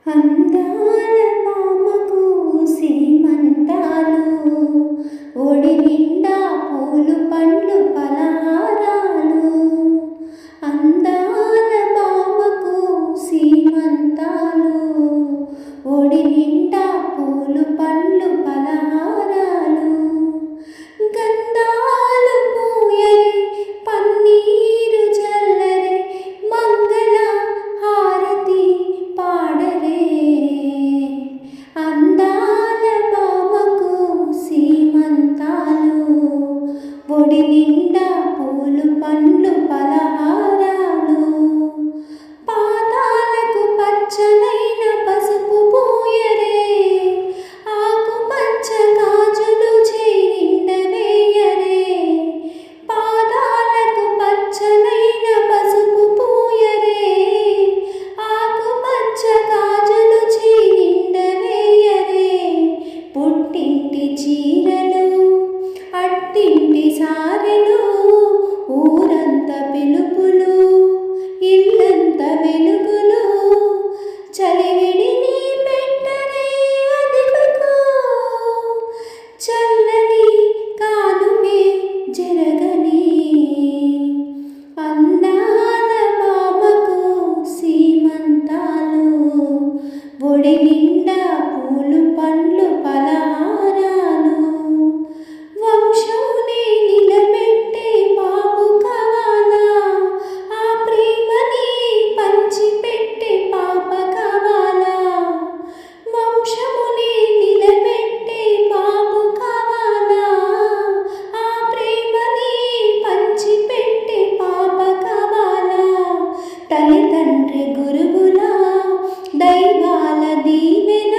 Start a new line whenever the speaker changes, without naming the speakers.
అందాల మామకు సీమంతాలు, ఒడి నిండా పూలు పండ్లు పలహారాలు. అందాల మామకు సీమంతాలు, ఒడి నిండా పూలు పండ్లు పలహారాలు. గంధాలు పూయరే, పన్నీరు చల్లరే, మంగళ హారతి పాడరే. అందాల మామకు సీమంతాలు, ఒడి నిండా పూలు పండ్లు పలహారాలు. పాదాలకు పచ్చనైన పసుపు పూయరే, ఆకుపచ్చ గాజులు చేయిండ వేయరే. పాదాలకు పచ్చనైన పసుపు పూయరే, ఆకుపచ్చ గాజులు చేయిండ వేయరే. పుట్టింటి చీరలు, అట్టింటి సారెలు, ఊరంత పిలుపులు, ఇల్లంత వెలుగులు. చలివిడిని పెట్టరే అదిగో, చల్లని కానుకే జరగని. అందాల మామకు సీమంతాలు, ఒడి నిండా పూలు పండ్లు పలహారాలు. వంశమునే నిలబెట్టే బాబు కావాలా, ఆ ప్రేమని పంచిపెట్టే పాప కావాలా. వంశమునే నిలబెట్టే బాబు కావాలా, ఆ ప్రేమని పంచిపెట్టే పాప కావాలా. తల్లిదండ్రి గురువుల దైవాల దీవెన